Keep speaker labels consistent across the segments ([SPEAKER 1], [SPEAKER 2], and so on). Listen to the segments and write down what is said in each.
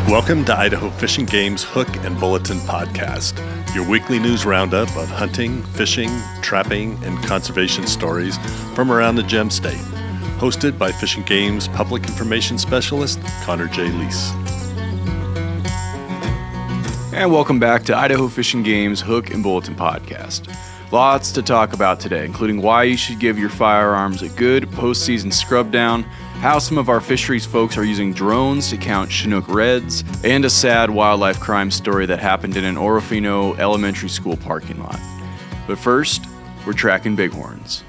[SPEAKER 1] Welcome to Idaho Fish and Game's Hook and Bulletin podcast, your weekly news roundup of hunting, fishing, trapping, and conservation stories from around the Gem State. Hosted by Fish and Game's Public Information Specialist, Connor J. Lease.
[SPEAKER 2] And welcome back to Idaho Fish and Game's Hook and Bulletin podcast. Lots to talk about today, including why you should give your firearms a good postseason scrub down, how some of our fisheries folks are using drones to count Chinook reds, and a sad wildlife crime story that happened in an Orofino elementary school parking lot. But first, we're tracking bighorns.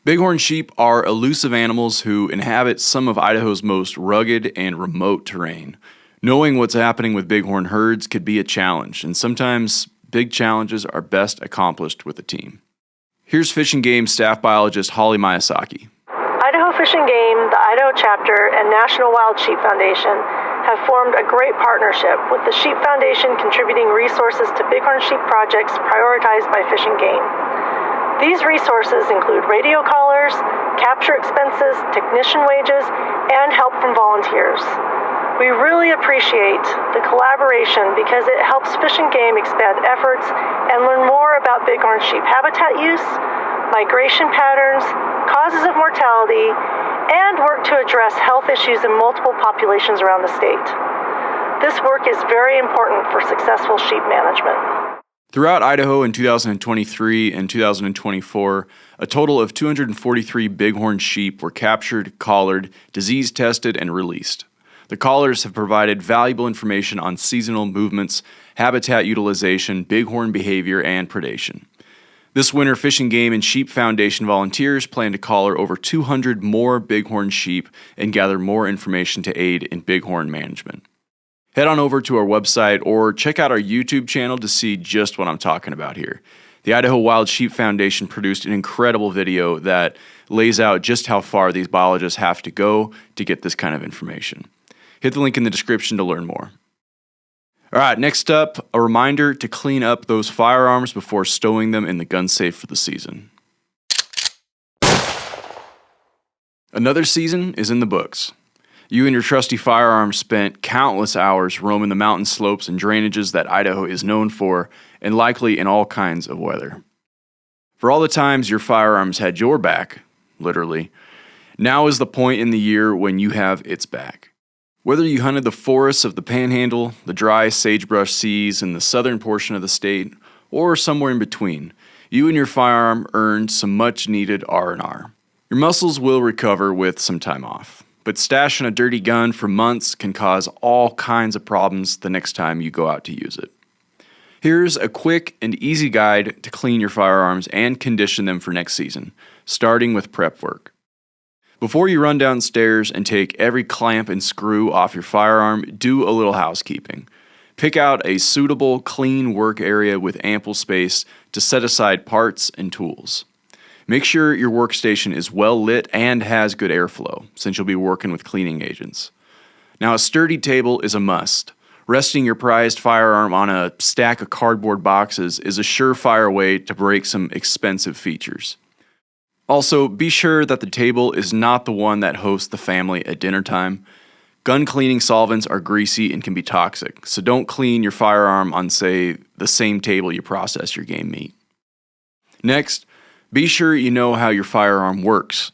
[SPEAKER 2] Bighorn sheep are elusive animals who inhabit some of Idaho's most rugged and remote terrain. Knowing what's happening with bighorn herds could be a challenge, and sometimes big challenges are best accomplished with a team. Here's Fish and Game staff biologist Holly Miyazaki.
[SPEAKER 3] Idaho Fish and Game, the Idaho Chapter, and National Wild Sheep Foundation have formed a great partnership, with the Sheep Foundation contributing resources to bighorn sheep projects prioritized by Fish and Game. These resources include radio collars, capture expenses, technician wages, and help from volunteers. We really appreciate the collaboration because it helps Fish and Game expand efforts and learn more about bighorn sheep habitat use, migration patterns, causes of mortality, and work to address health issues in multiple populations around the state. This work is very important for successful sheep management.
[SPEAKER 2] Throughout Idaho in 2023 and 2024, a total of 243 bighorn sheep were captured, collared, disease tested, and released. The collars have provided valuable information on seasonal movements, habitat utilization, bighorn behavior, and predation. This winter, Fish and Game and Sheep Foundation volunteers plan to collar over 200 more bighorn sheep and gather more information to aid in bighorn management. Head on over to our website or check out our YouTube channel to see just what I'm talking about here. The Idaho Wild Sheep Foundation produced an incredible video that lays out just how far these biologists have to go to get this kind of information. Hit the link in the description to learn more. All right, next up, a reminder to clean up those firearms before stowing them in the gun safe for the season. Another season is in the books. You and your trusty firearms spent countless hours roaming the mountain slopes and drainages that Idaho is known for, and likely in all kinds of weather. For all the times your firearms had your back, literally, now is the point in the year when you have its back. Whether you hunted the forests of the Panhandle, the dry sagebrush seas in the southern portion of the state, or somewhere in between, you and your firearm earned some much-needed R&R. Your muscles will recover with some time off, but stashing a dirty gun for months can cause all kinds of problems the next time you go out to use it. Here's a quick and easy guide to clean your firearms and condition them for next season, starting with prep work. Before you run downstairs and take every clamp and screw off your firearm, do a little housekeeping. Pick out a suitable, clean work area with ample space to set aside parts and tools. Make sure your workstation is well lit and has good airflow, since you'll be working with cleaning agents. Now, a sturdy table is a must. Resting your prized firearm on a stack of cardboard boxes is a surefire way to break some expensive features. Also, be sure that the table is not the one that hosts the family at dinner time. Gun cleaning solvents are greasy and can be toxic, so don't clean your firearm on, say, the same table you process your game meat. Next, be sure you know how your firearm works.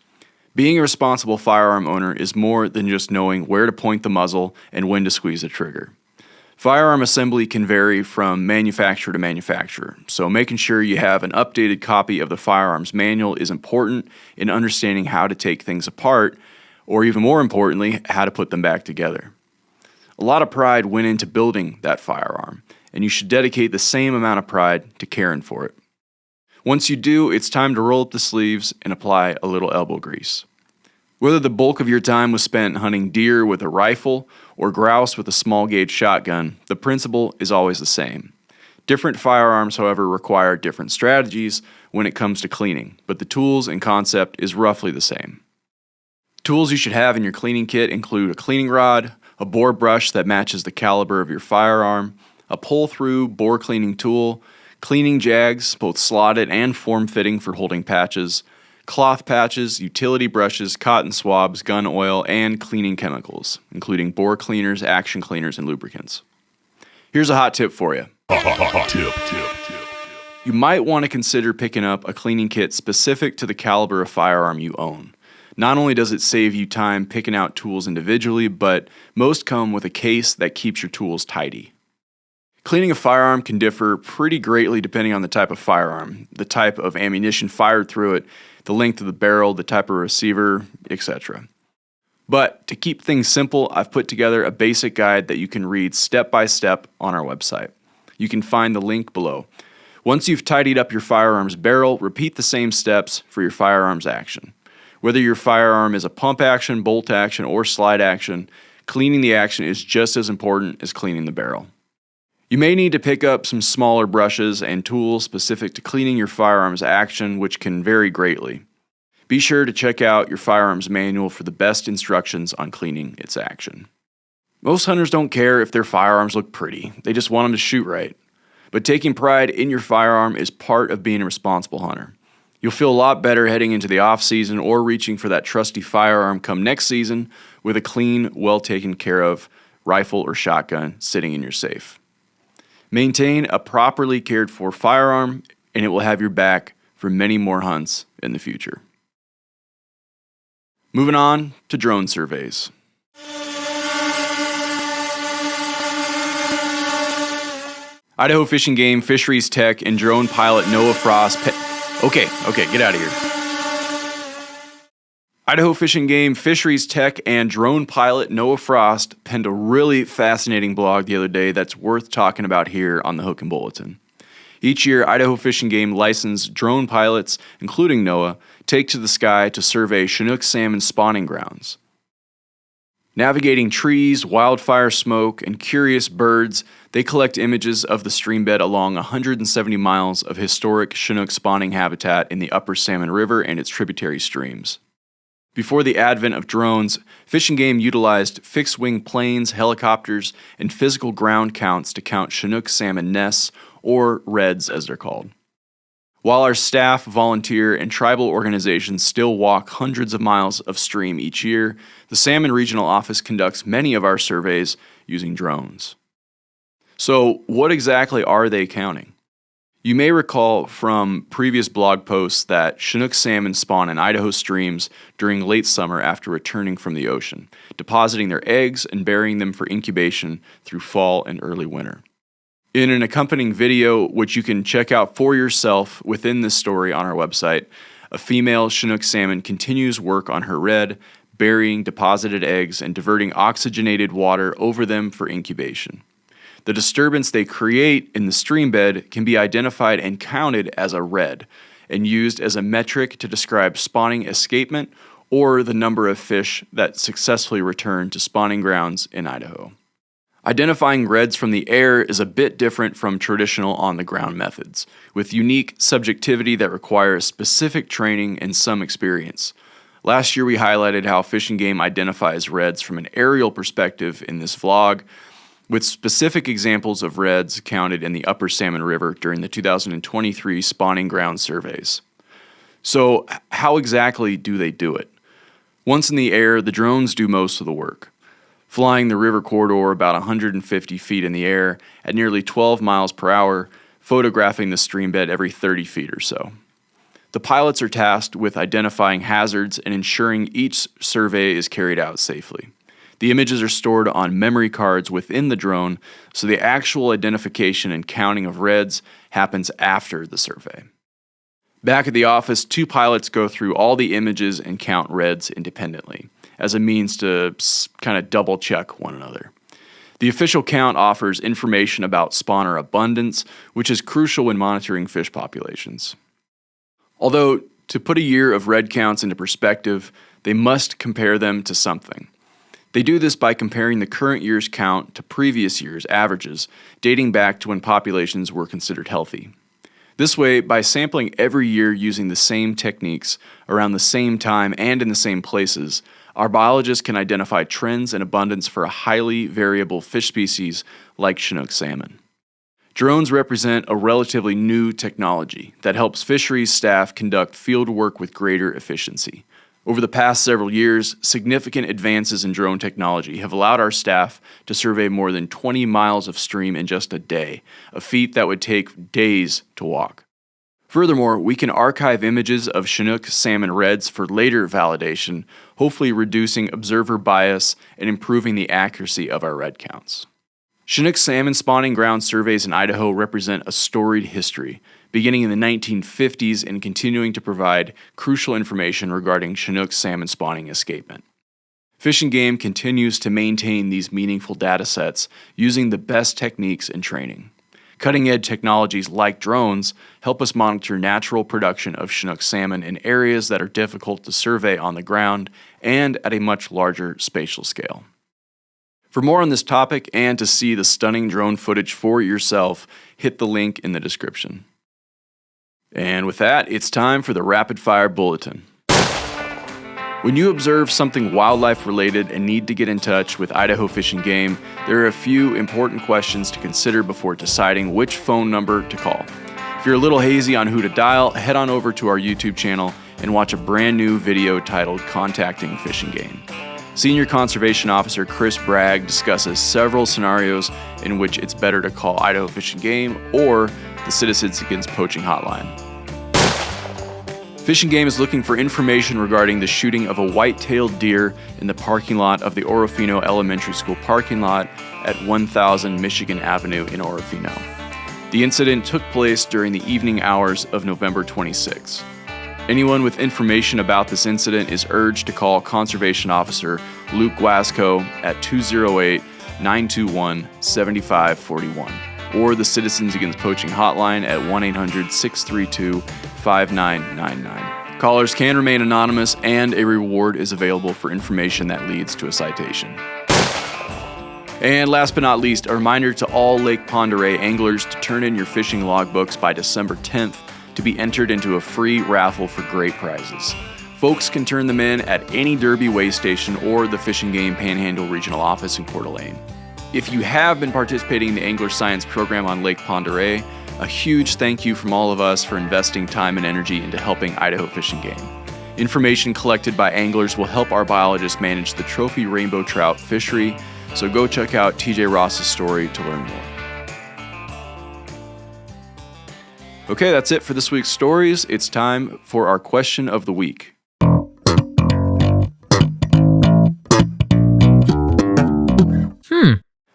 [SPEAKER 2] Being a responsible firearm owner is more than just knowing where to point the muzzle and when to squeeze the trigger. Firearm assembly can vary from manufacturer to manufacturer, so making sure you have an updated copy of the firearms manual is important in understanding how to take things apart, or even more importantly, how to put them back together. A lot of pride went into building that firearm, and you should dedicate the same amount of pride to caring for it. Once you do, it's time to roll up the sleeves and apply a little elbow grease. Whether the bulk of your time was spent hunting deer with a rifle or grouse with a small gauge shotgun, the principle is always the same. Different firearms, however, require different strategies when it comes to cleaning, but the tools and concept is roughly the same. Tools you should have in your cleaning kit include a cleaning rod, a bore brush that matches the caliber of your firearm, a pull-through bore cleaning tool, cleaning jags, both slotted and form-fitting for holding patches, cloth patches, utility brushes, cotton swabs, gun oil, and cleaning chemicals, including bore cleaners, action cleaners, and lubricants. Here's a hot tip for you. You might want to consider picking up a cleaning kit specific to the caliber of firearm you own. Not only does it save you time picking out tools individually, but most come with a case that keeps your tools tidy. Cleaning a firearm can differ pretty greatly depending on the type of firearm, the type of ammunition fired through it, the length of the barrel, the type of receiver, etc. But to keep things simple, I've put together a basic guide that you can read step by step on our website. You can find the link below. Once you've tidied up your firearm's barrel, repeat the same steps for your firearm's action. Whether your firearm is a pump action, bolt action, or slide action, cleaning the action is just as important as cleaning the barrel. You may need to pick up some smaller brushes and tools specific to cleaning your firearm's action, which can vary greatly. Be sure to check out your firearm's manual for the best instructions on cleaning its action. Most hunters don't care if their firearms look pretty, they just want them to shoot right. But taking pride in your firearm is part of being a responsible hunter. You'll feel a lot better heading into the off-season or reaching for that trusty firearm come next season with a clean, well taken care of rifle or shotgun sitting in your safe. Maintain a properly cared for firearm, and it will have your back for many more hunts in the future. Moving on to drone surveys. Idaho Fish and Game, fisheries tech, and drone pilot Noah Frost. Okay, get out of here. Idaho Fish and Game, fisheries tech, and drone pilot Noah Frost penned a really fascinating blog the other day that's worth talking about here on the Hook and Bulletin. Each year, Idaho Fish and Game licensed drone pilots, including Noah, take to the sky to survey Chinook salmon spawning grounds. Navigating trees, wildfire smoke, and curious birds, they collect images of the streambed along 170 miles of historic Chinook spawning habitat in the Upper Salmon River and its tributary streams. Before the advent of drones, Fish and Game utilized fixed-wing planes, helicopters, and physical ground counts to count Chinook salmon nests, or reds as they're called. While our staff, volunteer, and tribal organizations still walk hundreds of miles of stream each year, the Salmon Regional Office conducts many of our surveys using drones. So, what exactly are they counting? You may recall from previous blog posts that Chinook salmon spawn in Idaho streams during late summer after returning from the ocean, depositing their eggs and burying them for incubation through fall and early winter. In an accompanying video, which you can check out for yourself within this story on our website, a female Chinook salmon continues work on her red, burying deposited eggs and diverting oxygenated water over them for incubation. The disturbance they create in the streambed can be identified and counted as a red and used as a metric to describe spawning escapement or the number of fish that successfully return to spawning grounds in Idaho. Identifying reds from the air is a bit different from traditional on-the-ground methods, with unique subjectivity that requires specific training and some experience. Last year we highlighted how Fish and Game identifies reds from an aerial perspective in this vlog, with specific examples of reds counted in the Upper Salmon River during the 2023 spawning ground surveys. So, how exactly do they do it? Once in the air, the drones do most of the work, flying the river corridor about 150 feet in the air at nearly 12 miles per hour, photographing the streambed every 30 feet or so. The pilots are tasked with identifying hazards and ensuring each survey is carried out safely. The images are stored on memory cards within the drone, so the actual identification and counting of reds happens after the survey. Back at the office, two pilots go through all the images and count reds independently, as a means to kind of double-check one another. The official count offers information about spawner abundance, which is crucial when monitoring fish populations. Although, to put a year of red counts into perspective, they must compare them to something. They do this by comparing the current year's count to previous year's averages, dating back to when populations were considered healthy. This way, by sampling every year using the same techniques, around the same time and in the same places, our biologists can identify trends and abundance for a highly variable fish species like Chinook salmon. Drones represent a relatively new technology that helps fisheries staff conduct field work with greater efficiency. Over the past several years, significant advances in drone technology have allowed our staff to survey more than 20 miles of stream in just a day, a feat that would take days to walk. Furthermore, we can archive images of Chinook salmon reds for later validation, hopefully reducing observer bias and improving the accuracy of our red counts. Chinook salmon spawning ground surveys in Idaho represent a storied history, beginning in the 1950s and continuing to provide crucial information regarding Chinook salmon spawning escapement. Fish and Game continues to maintain these meaningful data sets using the best techniques and training. Cutting-edge technologies like drones help us monitor natural production of Chinook salmon in areas that are difficult to survey on the ground and at a much larger spatial scale. For more on this topic and to see the stunning drone footage for yourself, hit the link in the description. And with that, it's time for the Rapid Fire Bulletin. When you observe something wildlife related and need to get in touch with Idaho Fish and Game, there are a few important questions to consider before deciding which phone number to call. If you're a little hazy on who to dial, head on over to our YouTube channel and watch a brand new video titled Contacting Fish and Game. Senior Conservation Officer Chris Bragg discusses several scenarios in which it's better to call Idaho Fish and Game or the Citizens Against Poaching Hotline. Fish and Game is looking for information regarding the shooting of a white-tailed deer in the parking lot of the Orofino Elementary School parking lot at 1000 Michigan Avenue in Orofino. The incident took place during the evening hours of November 26. Anyone with information about this incident is urged to call Conservation Officer Luke Guasco at 208-921-7541 or the Citizens Against Poaching Hotline at 1-800-632-5999. Callers can remain anonymous and a reward is available for information that leads to a citation. And last but not least, a reminder to all Lake Pend Oreille anglers to turn in your fishing logbooks by December 10th to be entered into a free raffle for great prizes. Folks can turn them in at any Derby way station or the Fish and Game Panhandle Regional Office in Coeur d'Alene. If you have been participating in the Angler Science program on Lake Pend Oreille, a huge thank you from all of us for investing time and energy into helping Idaho Fish and Game. Information collected by anglers will help our biologists manage the trophy rainbow trout fishery, so go check out TJ Ross's story to learn more. Okay, that's it for this week's stories. It's time for our question of the week.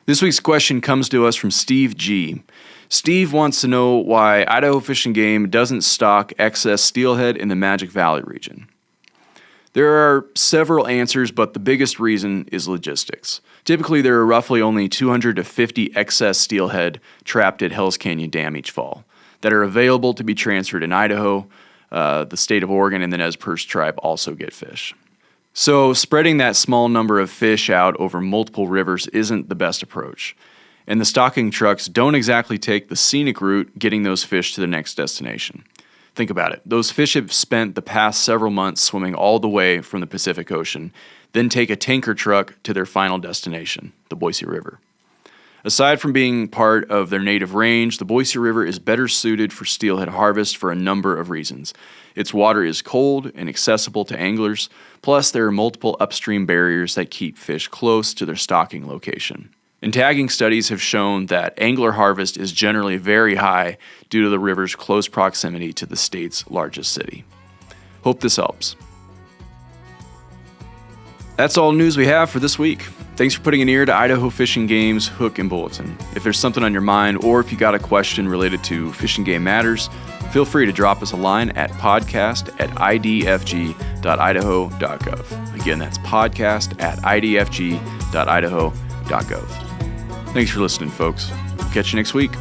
[SPEAKER 2] This week's question comes to us from Steve G. Steve wants to know why Idaho Fish and Game doesn't stock excess steelhead in the Magic Valley region. There are several answers, but the biggest reason is logistics. Typically, there are roughly only 250 excess steelhead trapped at Hells Canyon Dam each fall that are available to be transferred in Idaho. The state of Oregon and the Nez Perce tribe also get fish. So spreading that small number of fish out over multiple rivers isn't the best approach. And the stocking trucks don't exactly take the scenic route getting those fish to the next destination. Think about it. Those fish have spent the past several months swimming all the way from the Pacific Ocean, then take a tanker truck to their final destination, the Boise River. Aside from being part of their native range, the Boise River is better suited for steelhead harvest for a number of reasons. Its water is cold and accessible to anglers, plus there are multiple upstream barriers that keep fish close to their stocking location. And tagging studies have shown that angler harvest is generally very high due to the river's close proximity to the state's largest city. Hope this helps. That's all the news we have for this week. Thanks for putting an ear to Idaho Fish and Game's Hook and Bulletin. If there's something on your mind or if you got a question related to Fish and Game matters, feel free to drop us a line at podcast@idfg.idaho.gov. Again, that's podcast@idfg.idaho.gov. Thanks for listening, folks. Catch you next week.